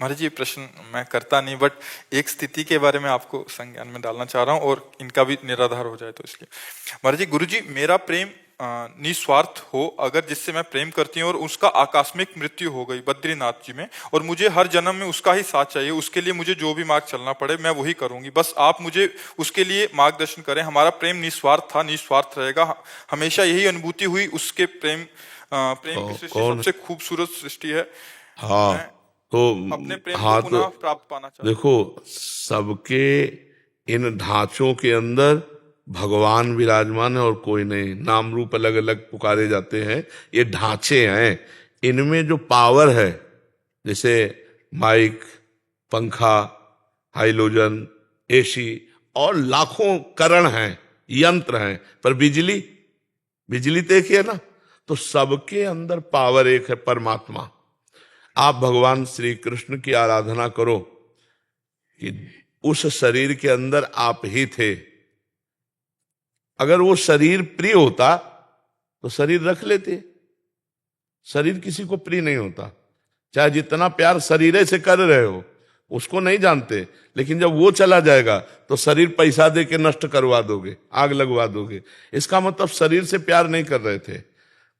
महाराज जी, ये प्रश्न मैं करता नहीं, बट एक स्थिति के बारे में आपको संज्ञान में डालना चाह रहा हूँ और इनका भी निराधार हो जाए तो इसलिए। महाराज जी, गुरु जी, मेरा प्रेम निस्वार्थ हो अगर जिससे मैं प्रेम करती हूँ और उसका आकस्मिक मृत्यु हो गई बद्रीनाथ जी में, और मुझे हर जन्म में उसका ही साथ चाहिए, उसके लिए मुझे जो भी मार्ग चलना पड़े मैं वही करूंगी, बस आप मुझे उसके लिए मार्गदर्शन करें। हमारा प्रेम निस्वार्थ था, निस्वार्थ रहेगा, हमेशा यही अनुभूति हुई उसके प्रेम की सृष्टि कौन? सबसे खूबसूरत सृष्टि है। हाँ, मैं तो अपने प्रेम हाँ को तो पुनः प्राप्त पाना चाहता हूँ। देखो, सबके इन ढांचों के अंदर भगवान विराजमान है और कोई नहीं। नाम रूप अलग अलग पुकारे जाते हैं, ये ढांचे हैं। इनमें जो पावर है, जैसे माइक, पंखा, हाइलोजन, एसी और लाखों करण हैं, यंत्र हैं, पर बिजली, बिजली तो एक ही है ना। तो सबके अंदर पावर एक है, परमात्मा। आप भगवान श्री कृष्ण की आराधना करो कि उस शरीर के अंदर आप ही थे। अगर वो शरीर प्रिय होता तो शरीर रख लेते। शरीर किसी को प्रिय नहीं होता, चाहे जितना प्यार शरीर से कर रहे हो, उसको नहीं जानते। लेकिन जब वो चला जाएगा तो शरीर पैसा दे के नष्ट करवा दोगे, आग लगवा दोगे। इसका मतलब शरीर से प्यार नहीं कर रहे थे,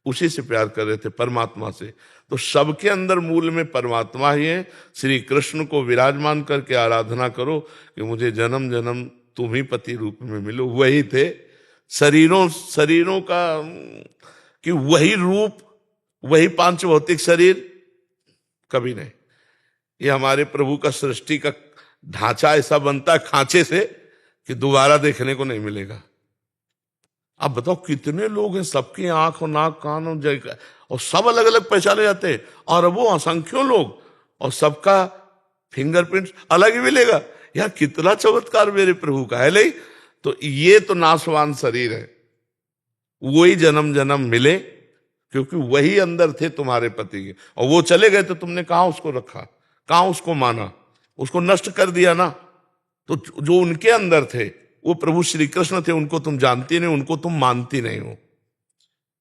उसी से प्यार कर रहे थे, परमात्मा से। तो सबके अंदर मूल में परमात्मा ही है। श्री कृष्ण को विराजमान करके आराधना करो कि मुझे जन्म जन्म तुम ही पति रूप में मिलो। वही थे शरीरों का, कि वही रूप, वही पांच भौतिक शरीर कभी नहीं। ये हमारे प्रभु का सृष्टि का ढांचा ऐसा बनता है खांचे से कि दोबारा देखने को नहीं मिलेगा। अब बताओ कितने लोग हैं, सबकी आंख और नाक कान और सब अलग अलग पहचाने जाते हैं, और वो असंख्यों लोग, और सबका फिंगरप्रिंट अलग ही मिलेगा। यार कितना चमत्कार मेरे प्रभु का है। नहीं तो ये तो नाशवान शरीर है, वही जन्म जन्म मिले, क्योंकि वही अंदर थे तुम्हारे पति के, और वो चले गए तो तुमने कहां उसको रखा, कहां उसको माना, उसको नष्ट कर दिया ना। तो जो उनके अंदर थे वो प्रभु श्री कृष्ण थे, उनको तुम जानती नहीं, उनको तुम मानती नहीं हो।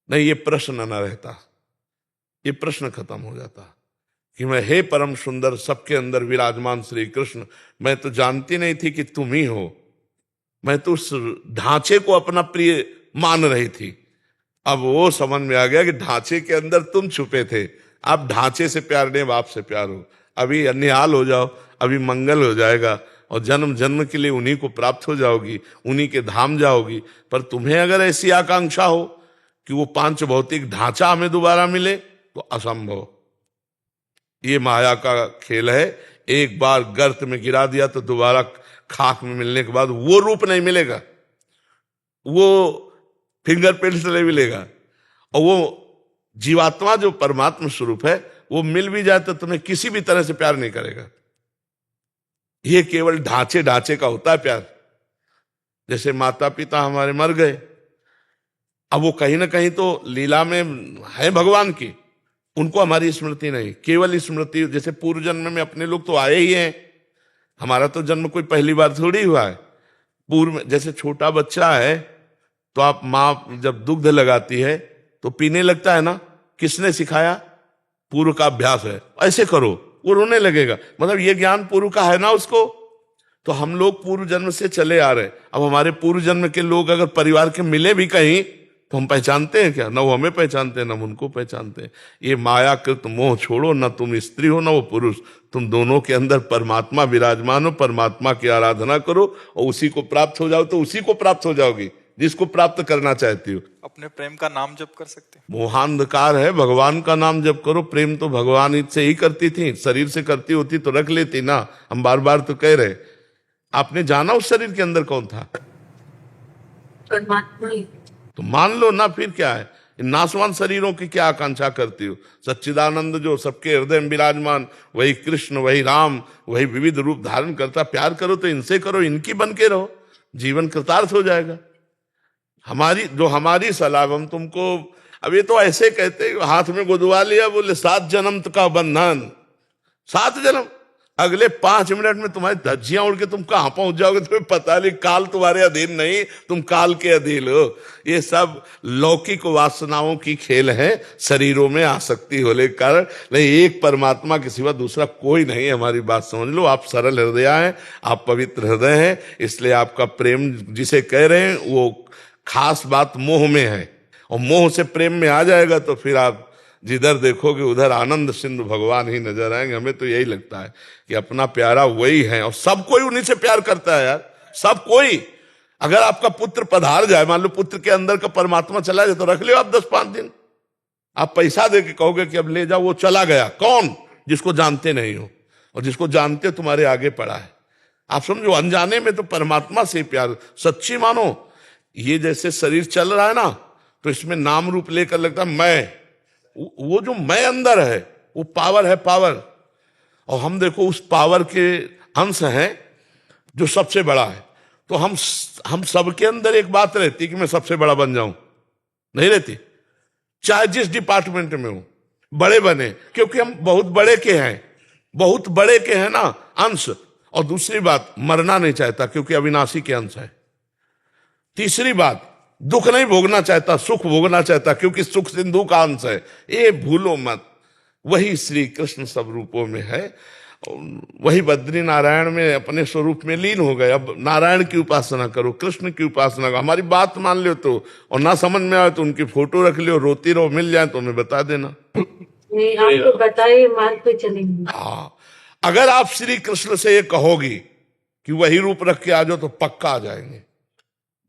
नहीं, ये प्रश्न न रहता, ये प्रश्न खत्म हो जाता कि मैं, हे परम सुंदर सबके अंदर विराजमान श्री कृष्ण, मैं तो जानती नहीं थी कि तुम ही हो। मैं तो उस ढांचे को अपना प्रिय मान रही थी। अब वो समझ में आ गया कि ढांचे के अंदर तुम छुपे थे। आप ढांचे से प्यार नहीं, बाप से प्यार हो। अभी अन्यहाल हो जाओ, अभी मंगल हो जाएगा, और जन्म जन्म के लिए उन्हीं को प्राप्त हो जाओगी, उन्हीं के धाम जाओगी। पर तुम्हें अगर ऐसी आकांक्षा हो कि वो पांच भौतिक ढांचा हमें दोबारा मिले, तो असंभव। ये माया का खेल है। एक बार गर्त में गिरा दिया तो दोबारा खाक में मिलने के बाद वो रूप नहीं मिलेगा, वो फिंगरप्रिंट नहीं मिलेगा। और वो जीवात्मा जो परमात्मा स्वरूप है, वो मिल भी जाए तो तुम्हें किसी भी तरह से प्यार नहीं करेगा। ये केवल ढांचे ढांचे का होता है प्यार। जैसे माता पिता हमारे मर गए, अब वो कहीं ना कहीं तो लीला में है भगवान की, उनको हमारी स्मृति नहीं, केवल स्मृति। जैसे पूर्व जन्म में अपने लोग तो आए ही हैं, हमारा तो जन्म कोई पहली बार थोड़ी हुआ है। पूर्व में जैसे छोटा बच्चा है तो आप माँ जब दुग्ध लगाती है तो पीने लगता है ना, किसने सिखाया? पूर्व का अभ्यास है, ऐसे करो, वो रोने लगेगा। मतलब ये ज्ञान पूर्व का है ना उसको। तो हम लोग पूर्व जन्म से चले आ रहे। अब हमारे पूर्व जन्म के लोग अगर परिवार के मिले भी कहीं तो हम पहचानते हैं क्या? ना वो हमें पहचानते हैं, ना हम उनको पहचानते हैं। ये माया कृत मोह छोड़ो, ना तुम स्त्री हो ना वो पुरुष, तुम दोनों के अंदर परमात्मा विराजमान हो। परमात्मा की आराधना करो और उसी को प्राप्त हो जाओ, तो उसी को प्राप्त हो जाओगी जिसको प्राप्त करना चाहती हो। अपने प्रेम का नाम जप कर सकते हैं। मोहांधकार है, भगवान का नाम जप करो। प्रेम तो भगवान ही से ही करती थी, शरीर से करती होती तो रख लेती ना। हम बार बार तो कह रहे, आपने जाना उस शरीर के अंदर कौन था? परमात्मा ही। तो मान लो ना, फिर क्या है? इन नासवान शरीरों की क्या आकांक्षा करती हो? सच्चिदानंद जो सबके हृदय में विराजमान, वही कृष्ण, वही राम, वही विविध रूप धारण करता। प्यार करो तो इनसे करो, इनकी बन के रहो, जीवन कृतार्थ हो जाएगा। हमारी सलाह, हम तुमको अब ये तो ऐसे कहते हाथ में गुदवा लिया, बोले 7 जन्म का बंधन। 7 जन्म? अगले 5 मिनट में तुम्हारी धज्जियां उड़ के तुम कहां पहुंच जाओगे तुम्हें पता नहीं। काल तुम्हारे अधीन नहीं, तुम काल के अधीन हो। ये सब लौकिक वासनाओं की खेल है, शरीरों में आसक्ति होने के कारण। नहीं, एक परमात्मा के सिवा दूसरा कोई नहीं है। हमारी बात समझ लो। आप सरल हृदय हैं, आप पवित्र हृदय हैं, इसलिए आपका प्रेम जिसे कह रहे हैं वो खास बात मोह में है। और मोह से प्रेम में आ जाएगा तो फिर आप जिधर देखोगे उधर आनंद सिंधु भगवान ही नजर आएंगे। हमें तो यही लगता है कि अपना प्यारा वही है, और सब कोई उन्हीं से प्यार करता है यार, सब कोई। अगर आपका पुत्र पधार जाए, मान लो पुत्र के अंदर का परमात्मा चला जाए, तो रख लो आप 10-5 दिन। आप पैसा दे के कहोगे कि अब ले जाओ, वो चला गया। कौन? जिसको जानते नहीं हो, और जिसको जानते तुम्हारे आगे पड़ा है। आप समझो, अनजाने में तो परमात्मा से प्यार सच्ची मानो। ये जैसे शरीर चल रहा है ना, तो इसमें नाम रूप लेकर लगता है मैं, वो जो मैं अंदर है वो पावर है, पावर। और हम देखो उस पावर के अंश हैं जो सबसे बड़ा है। तो हम सबके अंदर एक बात रहती कि मैं सबसे बड़ा बन जाऊं, नहीं रहती। चाहे जिस डिपार्टमेंट में हो बड़े बने, क्योंकि हम बहुत बड़े के हैं, बहुत बड़े के हैं ना अंश। और दूसरी बात, मरना नहीं चाहता क्योंकि अविनाशी के अंश है। तीसरी बात, दुख नहीं भोगना चाहता, सुख भोगना चाहता क्योंकि सुख सिंधु का अंश है। ये भूलो मत, वही श्री कृष्ण सब रूपों में है। वही बद्री नारायण में अपने स्वरूप में लीन हो गए। अब नारायण की उपासना करो, कृष्ण की उपासना करो। हमारी बात मान लो तो, और ना समझ में आए तो उनकी फोटो रख लो, रोती रहो, मिल जाए तो हमें बता देना। नहीं, आपको बताइए, मार्ग पे चलेंगे। हाँ, अगर आप श्री कृष्ण से ये कहोगी कि वही रूप रख के आ जाओ तो पक्का आ जाएंगे।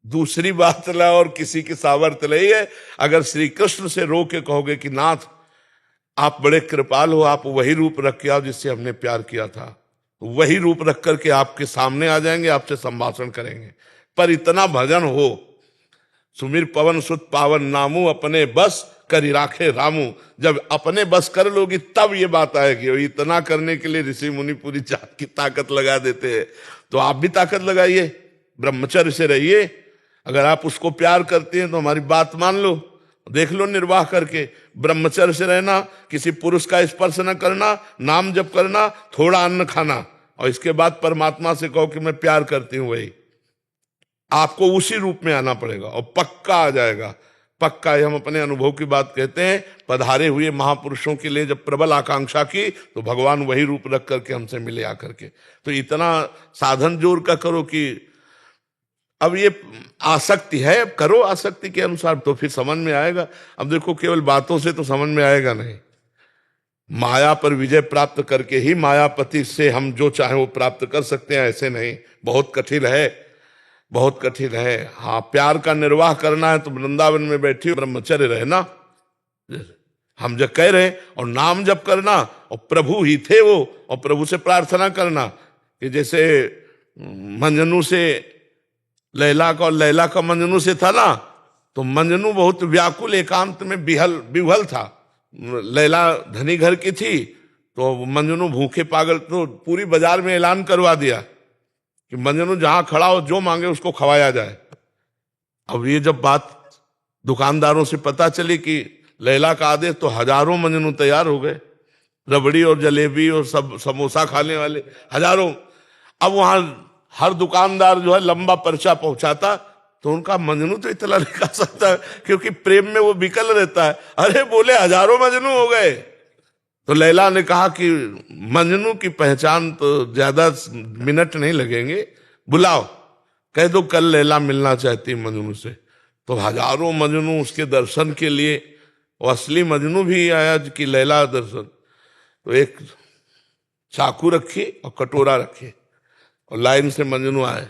दूसरी बात ला, और किसी की सामर्थ्य नहीं है। अगर श्री कृष्ण से रो के कहोगे कि नाथ आप बड़े कृपाल हो, आप वही रूप रख के आओ जिससे हमने प्यार किया था, वही रूप रख करके आपके सामने आ जाएंगे, आपसे संभाषण करेंगे। पर इतना भजन हो, सुमिर पवन सुत पावन नामू, अपने बस करी राखे रामू। जब अपने बस कर लोगी तब ये बात आएगी। और इतना करने के लिए ऋषि मुनि पूरी जात की ताकत लगा देते हैं। तो आप भी ताकत लगाइए, ब्रह्मचर्य से रहिए। अगर आप उसको प्यार करते हैं तो हमारी बात मान लो, देख लो निर्वाह करके। ब्रह्मचर्य से रहना, किसी पुरुष का स्पर्श न करना, नाम जप करना, थोड़ा अन्न खाना, और इसके बाद परमात्मा से कहो कि मैं प्यार करती हूं। वही आपको उसी रूप में आना पड़ेगा और पक्का आ जाएगा, पक्का। हम अपने अनुभव की बात कहते हैं। पधारे हुए महापुरुषों के लिए जब प्रबल आकांक्षा की तो भगवान वही रूप रख करके हमसे मिले आकर के। तो इतना साधन जोर का करो कि अब ये आसक्ति है, अब करो आसक्ति के अनुसार, तो फिर समझ में आएगा। अब देखो, केवल बातों से तो समझ में आएगा नहीं। माया पर विजय प्राप्त करके ही मायापति से हम जो चाहे वो प्राप्त कर सकते हैं, ऐसे नहीं। बहुत कठिन है, बहुत कठिन है। हाँ, प्यार का निर्वाह करना है तो वृंदावन में बैठी ब्रह्मचर्य रहना, हम जब कह रहे, और नाम जप करना, और प्रभु ही थे वो, और प्रभु से प्रार्थना करना कि जैसे मंजनू से लैला का, और लैला का मंजनू से था ना, तो मंजनू बहुत व्याकुल एकांत में विह्वल था। लैला धनी घर की थी, तो मंजनू भूखे पागल, तो पूरी बाजार में ऐलान करवा दिया कि मंजनू जहां खड़ा हो जो मांगे उसको खवाया जाए। अब ये जब बात दुकानदारों से पता चली कि लैला का आदेश, तो हजारों मंजनू तैयार हो गए, रबड़ी और जलेबी और सब समोसा खाने वाले हजारों। अब वहां हर दुकानदार जो है लंबा पर्चा पहुंचाता, तो उनका मंजनू तो इतना नहीं खा सकता क्योंकि प्रेम में वो विकल रहता है। अरे बोले हजारों मंजनू हो गए। तो लैला ने कहा कि मंजनू की पहचान तो ज्यादा मिनट नहीं लगेंगे, बुलाओ, कह दो कल लैला मिलना चाहती मंजनू से। तो हजारों मंजनू उसके दर्शन के लिए, और असली मंजनू भी आया कि लैला दर्शन। तो एक चाकू रखी और कटोरा रखी, और लाइन से मंजनू आए।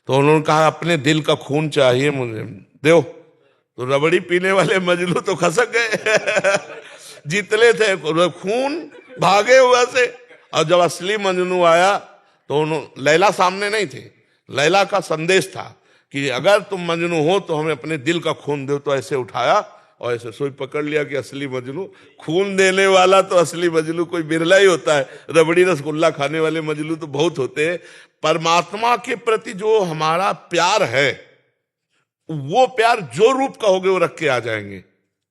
तो उन्होंने कहा अपने दिल का खून चाहिए मुझे, दो। तो रबड़ी पीने वाले मजनू तो खसक गए जीतले थे खून, भागे हुआ से। और जब असली मजनू आया तो लैला सामने नहीं थी, लैला का संदेश था कि अगर तुम मजनू हो तो हमें अपने दिल का खून दो। तो ऐसे उठाया और ऐसे सोई पकड़ लिया कि असली मजनू। खून देने वाला तो असली मजनू कोई बिरला ही होता है, रबड़ी रसगुल्ला खाने वाले मजनू तो बहुत होते हैं। परमात्मा के प्रति जो हमारा प्यार है, वो प्यार जो रूप कहोगे वो रख के आ जाएंगे।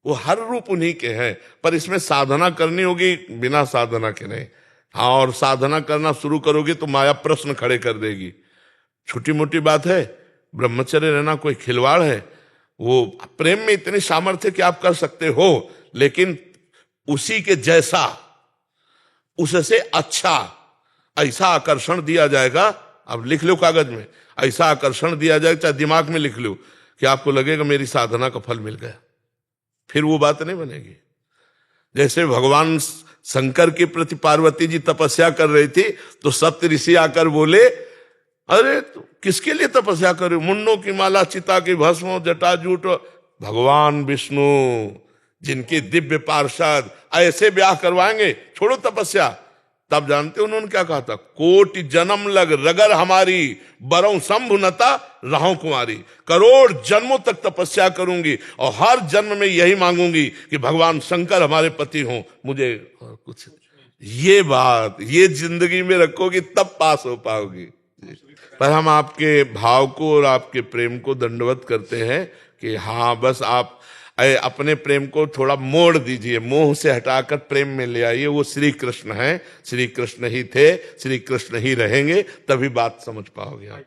वो हर रूप उन्हीं के हैं, पर इसमें साधना करनी होगी, बिना साधना के नहीं। हाँ, और साधना करना शुरू करोगे तो माया प्रश्न खड़े कर देगी। छोटी मोटी बात है, ब्रह्मचर्य रहना कोई खिलवाड़ है? वो प्रेम में इतनी सामर्थ्य कि आप कर सकते हो, लेकिन उसी के जैसा, उससे अच्छा ऐसा आकर्षण दिया जाएगा। अब लिख लो कागज में, ऐसा आकर्षण दिया जाएगा, चाहे दिमाग में लिख लो, कि आपको लगेगा मेरी साधना का फल मिल गया। फिर वो बात नहीं बनेगी। जैसे भगवान शंकर के प्रति पार्वती जी तपस्या कर रही थी, तो सप्त ऋषि आकर बोले, अरे तो किसके लिए तपस्या कर रहे हो? मुंडों की माला, चिता की भस्म, जटाजूट। भगवान विष्णु जिनके दिव्य पार्षद ऐसे ब्याह करवाएंगे, छोड़ो तपस्या। तब जानते उन्होंने क्या कहा था? कोटि जन्म लग रगर हमारी, बरौ शंभुनता रहूं कुमारी। करोड़ जन्मों तक तपस्या करूंगी और हर जन्म में यही मांगूंगी कि भगवान शंकर हमारे पति हों, मुझे और कुछ। ये बात, ये जिंदगी में रखोगी तब पास हो पाओगी। पर हम आपके भाव को और आपके प्रेम को दंडवत करते हैं कि हाँ, बस आप अपने प्रेम को थोड़ा मोड़ दीजिए, मोह से हटाकर प्रेम में ले आइए। वो श्री कृष्ण है, श्री कृष्ण ही थे, श्री कृष्ण ही रहेंगे, तभी बात समझ पाओगे आप।